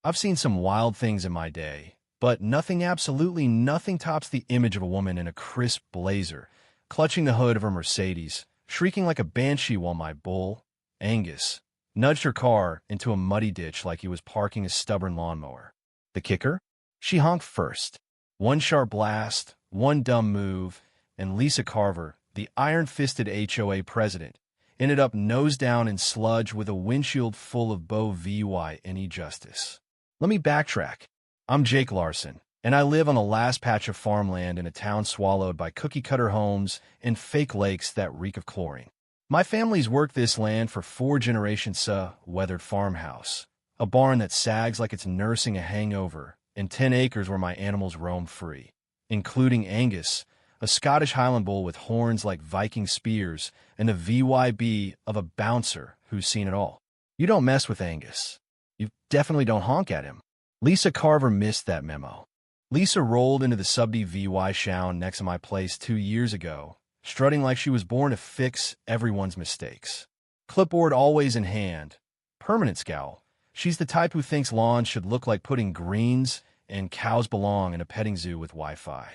I've seen some wild things in my day, but nothing, absolutely nothing tops the image of a woman in a crisp blazer, clutching the hood of her Mercedes, shrieking like a banshee while my bull, Angus, nudged her car into a muddy ditch like he was parking a stubborn lawnmower. The kicker? She honked first. One sharp blast, one dumb move, and Lisa Carver, the iron-fisted HOA president, ended up nose down in sludge with a windshield full of Beau VY any justice. Let me backtrack. I'm Jake Larson, and I live on the last patch of farmland in a town swallowed by cookie-cutter homes and fake lakes that reek of chlorine. My family's worked this land for 4 generations, weathered farmhouse, a barn that sags like it's nursing a hangover, and 10 acres where my animals roam free, including Angus, a Scottish Highland bull with horns like Viking spears, and the VYB of a bouncer who's seen it all. You don't mess with Angus. You definitely don't honk at him. Lisa Carver missed that memo. Lisa rolled into the Subdy VY Shown next to my place 2 years ago, strutting like she was born to fix everyone's mistakes. Clipboard always in hand. Permanent scowl. She's the type who thinks lawns should look like putting greens and cows belong in a petting zoo with Wi-Fi.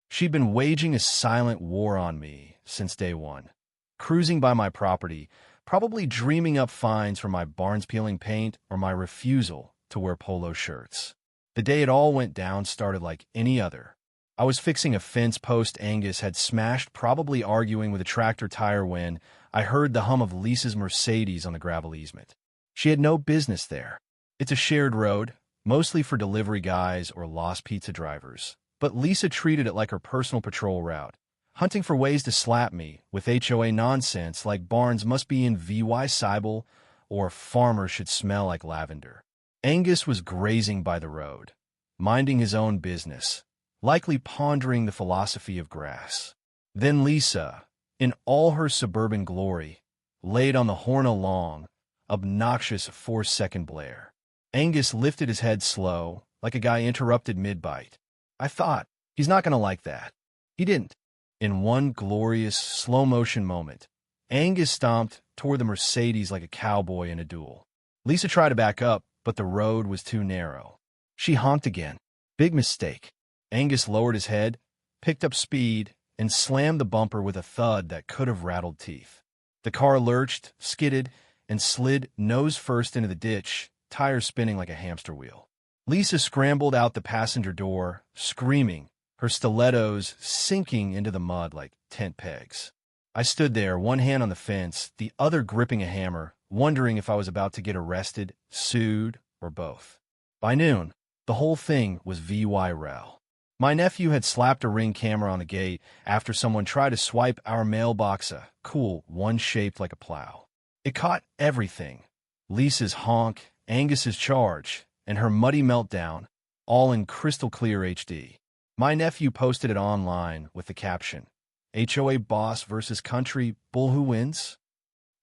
She'd been waging a silent war on me since day one. Cruising by my property, probably dreaming up fines for my barns peeling paint or my refusal to wear polo shirts. The day it all went down started like any other. I was fixing a fence post Angus had smashed, probably arguing with a tractor tire when I heard the hum of Lisa's Mercedes on the gravel easement. She had no business there. It's a shared road, mostly for delivery guys or lost pizza drivers. But Lisa treated it like her personal patrol route, hunting for ways to slap me with HOA nonsense like barns must be in VY Cybele or farmers should smell like lavender. Angus was grazing by the road, minding his own business, likely pondering the philosophy of grass. Then Lisa, in all her suburban glory, laid on the horn a long, obnoxious 4-second blare. Angus lifted his head slow, like a guy interrupted mid-bite. I thought, he's not going to like that. He didn't. In one glorious, slow-motion moment, Angus stomped toward the Mercedes like a cowboy in a duel. Lisa tried to back up, but the road was too narrow. She honked again. Big mistake. Angus lowered his head, picked up speed, and slammed the bumper with a thud that could have rattled teeth. The car lurched, skidded, and slid nose first into the ditch, tires spinning like a hamster wheel. Lisa scrambled out the passenger door, screaming, her stilettos sinking into the mud like tent pegs. I stood there, one hand on the fence, the other gripping a hammer, wondering if I was about to get arrested, sued, or both. By noon, the whole thing was VY-rel. My nephew had slapped a Ring camera on the gate after someone tried to swipe our mailbox, a cool one shaped like a plow. It caught everything. Lisa's honk, Angus's charge, and her muddy meltdown, all in crystal clear HD. My nephew posted it online with the caption, HOA boss versus country, bull who wins?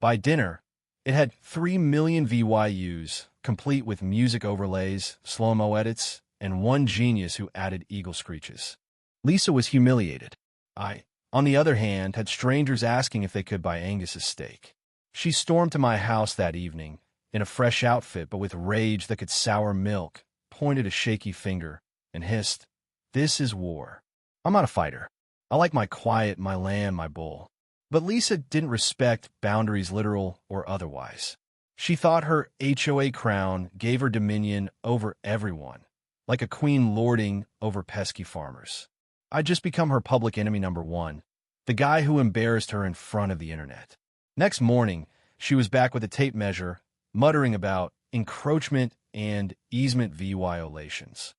By dinner, it had 3 million VYUs, complete with music overlays, slow-mo edits, and one genius who added eagle screeches. Lisa was humiliated. I, on the other hand, had strangers asking if they could buy Angus's steak. She stormed to my house that evening, in a fresh outfit but with rage that could sour milk, pointed a shaky finger, and hissed, "This is war. I'm not a fighter. I like my quiet, my land, my bull." But Lisa didn't respect boundaries, literal or otherwise. She thought her HOA crown gave her dominion over everyone, like a queen lording over pesky farmers. I'd just become her public enemy number 1, the guy who embarrassed her in front of the internet. Next morning, she was back with a tape measure, muttering about encroachment and easement violations.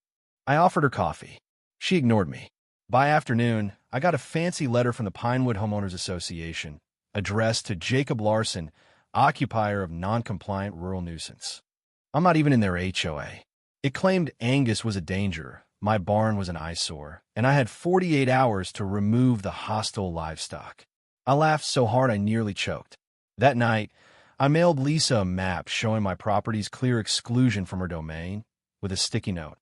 I offered her coffee. She ignored me. By afternoon, I got a fancy letter from the Pinewood Homeowners Association, addressed to Jacob Larson, occupier of non-compliant rural nuisance. I'm not even in their HOA. It claimed Angus was a danger, my barn was an eyesore, and I had 48 hours to remove the hostile livestock. I laughed so hard I nearly choked. That night, I mailed Lisa a map showing my property's clear exclusion from her domain with a sticky note.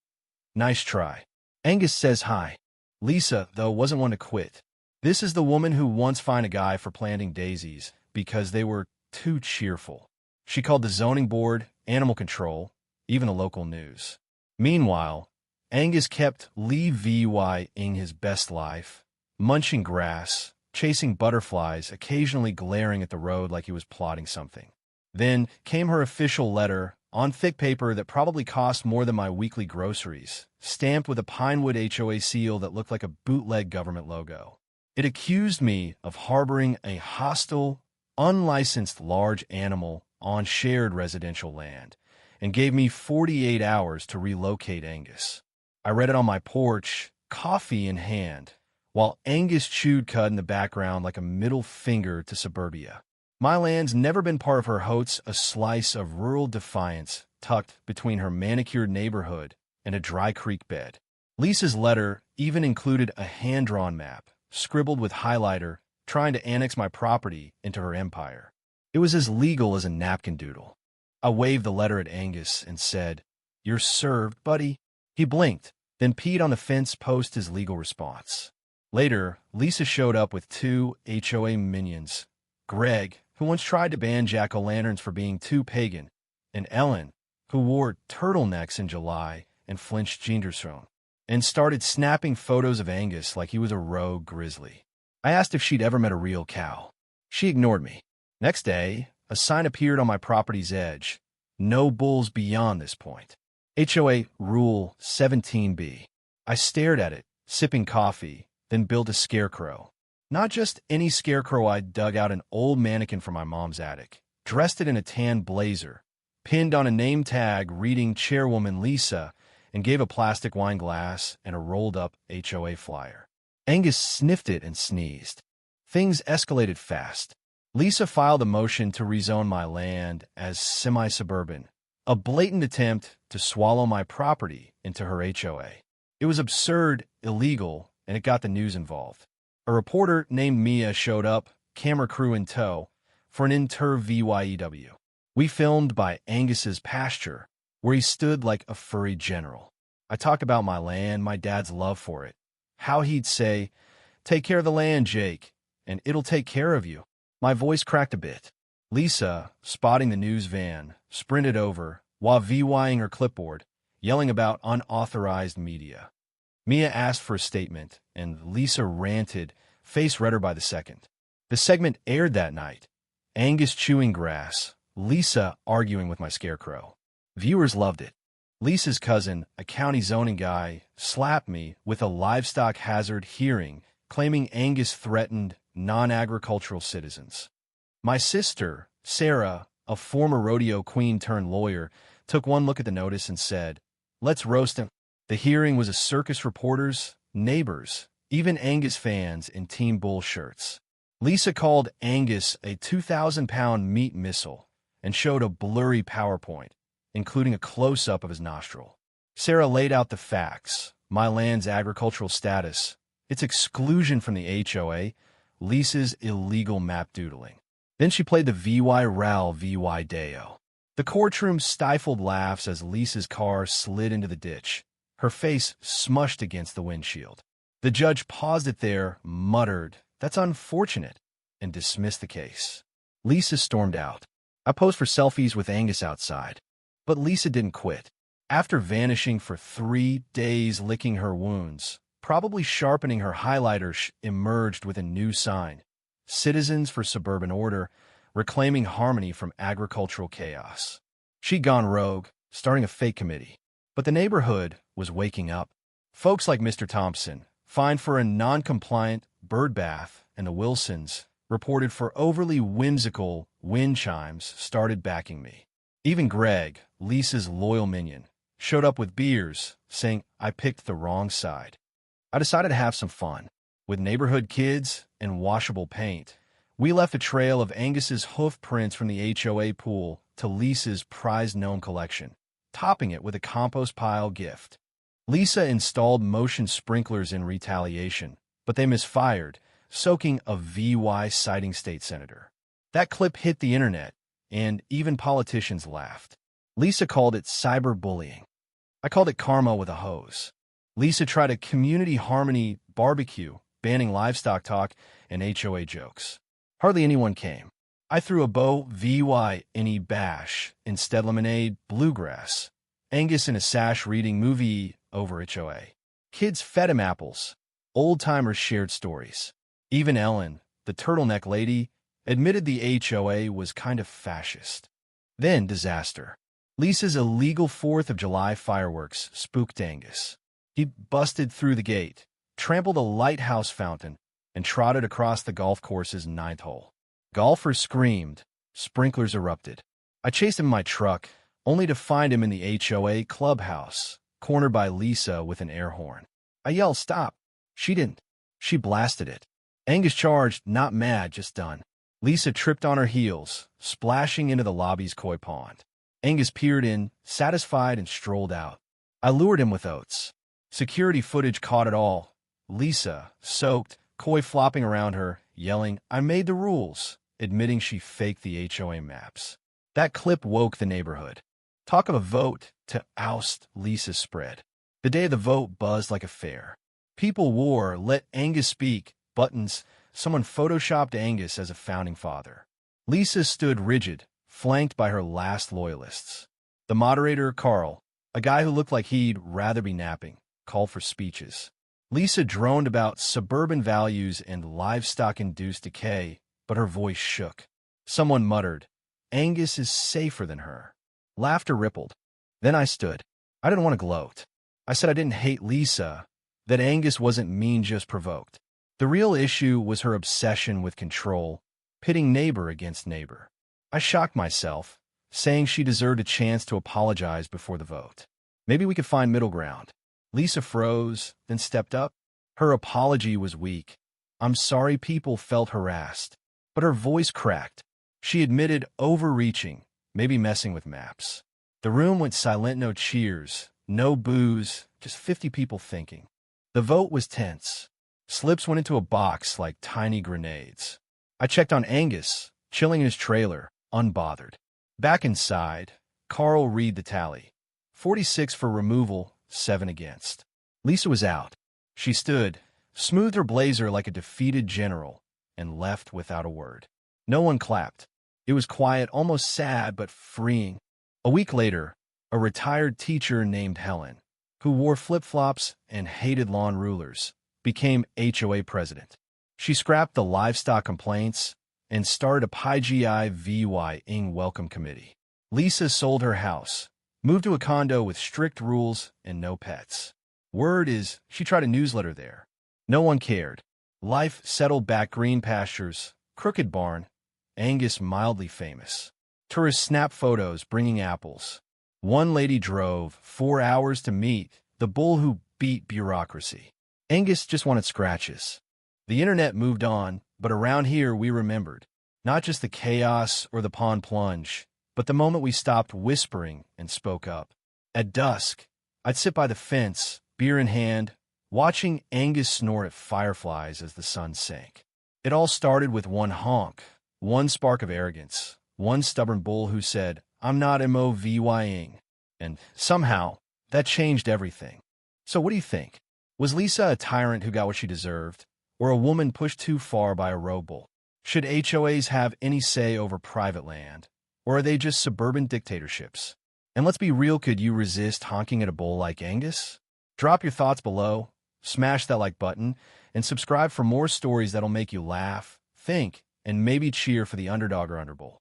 Nice try. Angus says hi. Lisa, though, wasn't one to quit. This is the woman who once fined a guy for planting daisies because they were too cheerful. She called the zoning board, animal control, even the local news. Meanwhile, Angus kept living his best life, munching grass, chasing butterflies, occasionally glaring at the road like he was plotting something. Then came her official letter, on thick paper that probably cost more than my weekly groceries, stamped with a Pinewood HOA seal that looked like a bootleg government logo. It accused me of harboring a hostile, unlicensed large animal on shared residential land, and gave me 48 hours to relocate Angus. I read it on my porch, coffee in hand, while Angus chewed cud in the background like a middle finger to suburbia. My land's never been part of her HOA's, a slice of rural defiance tucked between her manicured neighborhood and a dry creek bed. Lisa's letter even included a hand-drawn map, scribbled with highlighter, trying to annex my property into her empire. It was as legal as a napkin doodle. I waved the letter at Angus and said, "You're served, buddy." He blinked, then peed on the fence post his legal response. Later, Lisa showed up with 2 HOA minions, Greg, who once tried to ban jack-o'-lanterns for being too pagan, and Ellen, who wore turtlenecks in July and flinched gingerstone, and started snapping photos of Angus like he was a rogue grizzly. I asked if she'd ever met a real cow. She ignored me. Next day, a sign appeared on my property's edge. No bulls beyond this point. HOA Rule 17B. I stared at it, sipping coffee, then built a scarecrow. Not just any scarecrow. I dug out an old mannequin from my mom's attic, dressed it in a tan blazer, pinned on a name tag reading Chairwoman Lisa, and gave a plastic wine glass and a rolled-up HOA flyer. Angus sniffed it and sneezed. Things escalated fast. Lisa filed a motion to rezone my land as semi-suburban, a blatant attempt to swallow my property into her HOA. It was absurd, illegal, and it got the news involved. A reporter named Mia showed up, camera crew in tow, for an interview. We filmed by Angus's pasture, where he stood like a furry general. I talked about my land, my dad's love for it, how he'd say, "Take care of the land, Jake, and it'll take care of you." My voice cracked a bit. Lisa, spotting the news van, sprinted over, while VYing her clipboard, yelling about unauthorized media. Mia asked for a statement, and Lisa ranted, face redder by the second. The segment aired that night. Angus chewing grass, Lisa arguing with my scarecrow. Viewers loved it. Lisa's cousin, a county zoning guy, slapped me with a livestock hazard hearing, claiming Angus threatened non-agricultural citizens. My sister, Sarah, a former rodeo queen turned lawyer, took one look at the notice and said, "Let's roast him." The hearing was a circus reporters, neighbors, even Angus fans in Team Bull shirts. Lisa called Angus a 2,000-pound meat missile and showed a blurry PowerPoint, including a close-up of his nostril. Sarah laid out the facts, my land's agricultural status, its exclusion from the HOA, Lisa's illegal map doodling. Then she played the VY Ral VY Deo. The courtroom stifled laughs as Lisa's car slid into the ditch, her face smushed against the windshield. The judge paused it there, muttered, "That's unfortunate," and dismissed the case. Lisa stormed out. I posed for selfies with Angus outside. But Lisa didn't quit. After vanishing for 3 days licking her wounds, probably sharpening her highlighter, emerged with a new sign. Citizens for Suburban Order, reclaiming harmony from agricultural chaos. She'd gone rogue, starting a fake committee. But the neighborhood was waking up. Folks like Mr. Thompson, fined for a non-compliant bird bath, and the Wilsons, reported for overly whimsical wind chimes, started backing me. Even Greg, Lisa's loyal minion, showed up with beers, saying I picked the wrong side. I decided to have some fun. With neighborhood kids and washable paint, we left a trail of Angus's hoof prints from the HOA pool to Lisa's prized gnome collection, topping it with a compost pile gift. Lisa installed motion sprinklers in retaliation, but they misfired, soaking a VY citing state senator. That clip hit the internet, and even politicians laughed. Lisa called it cyberbullying. I called it karma with a hose. Lisa tried a community harmony barbecue, banning livestock talk and HOA jokes. Hardly anyone came. I threw a bow VY any bash, instead lemonade, bluegrass. Angus in a sash reading movie over HOA. Kids fed him apples. Old-timers shared stories. Even Ellen, the turtleneck lady, admitted the HOA was kind of fascist. Then disaster. Lisa's illegal 4th of July fireworks spooked Angus. He busted through the gate, trampled a lighthouse fountain, and trotted across the golf course's 9th hole. Golfers screamed. Sprinklers erupted. I chased him in my truck, only to find him in the HOA clubhouse, cornered by Lisa with an air horn. I yelled, "Stop!" She didn't. She blasted it. Angus charged, not mad, just done. Lisa tripped on her heels, splashing into the lobby's koi pond. Angus peered in, satisfied, and strolled out. I lured him with oats. Security footage caught it all. Lisa, soaked, koi flopping around her, yelling, "I made the rules," admitting she faked the HOA maps. That clip woke the neighborhood. Talk of a vote to oust Lisa spread. The day of the vote buzzed like a fair. People wore "Let Angus Speak" buttons. Someone photoshopped Angus as a founding father. Lisa stood rigid, flanked by her last loyalists. The moderator, Carl, a guy who looked like he'd rather be napping, called for speeches. Lisa droned about suburban values and livestock-induced decay, but her voice shook. Someone muttered, "Angus is safer than her." Laughter rippled. Then I stood. I didn't want to gloat. I said I didn't hate Lisa, that Angus wasn't mean, just provoked. The real issue was her obsession with control, pitting neighbor against neighbor. I shocked myself, saying she deserved a chance to apologize before the vote. Maybe we could find middle ground. Lisa froze, then stepped up. Her apology was weak. "I'm sorry people felt harassed." But her voice cracked. She admitted overreaching, maybe messing with maps. The room went silent, no cheers, no boos, just 50 people thinking. The vote was tense. Slips went into a box like tiny grenades. I checked on Angus, chilling in his trailer, unbothered. Back inside, Carl read the tally. 46 for removal, 7 against. Lisa was out. She stood, smoothed her blazer like a defeated general, and left without a word. No one clapped. It was quiet, almost sad, but freeing. A week later, a retired teacher named Helen, who wore flip-flops and hated lawn rulers, became HOA president. She scrapped the livestock complaints and started a PGI-VY-ing welcome committee. Lisa sold her house, moved to a condo with strict rules and no pets. Word is, she tried a newsletter there. No one cared. Life settled back, green pastures, crooked barn, Angus mildly famous. Tourists snap photos bringing apples. One lady drove 4 hours to meet the bull who beat bureaucracy. Angus just wanted scratches. The internet moved on, but around here we remembered. Not just the chaos or the pond plunge, but the moment we stopped whispering and spoke up. At dusk, I'd sit by the fence, beer in hand, watching Angus snore at fireflies as the sun sank. It all started with one honk, one spark of arrogance, one stubborn bull who said, "I'm not MOVYing." And somehow, that changed everything. So what do you think? Was Lisa a tyrant who got what she deserved, or a woman pushed too far by a road bull? Should HOAs have any say over private land, or are they just suburban dictatorships? And let's be real, could you resist honking at a bull like Angus? Drop your thoughts below, smash that like button, and subscribe for more stories that'll make you laugh, think, and maybe cheer for the underdog or underbull.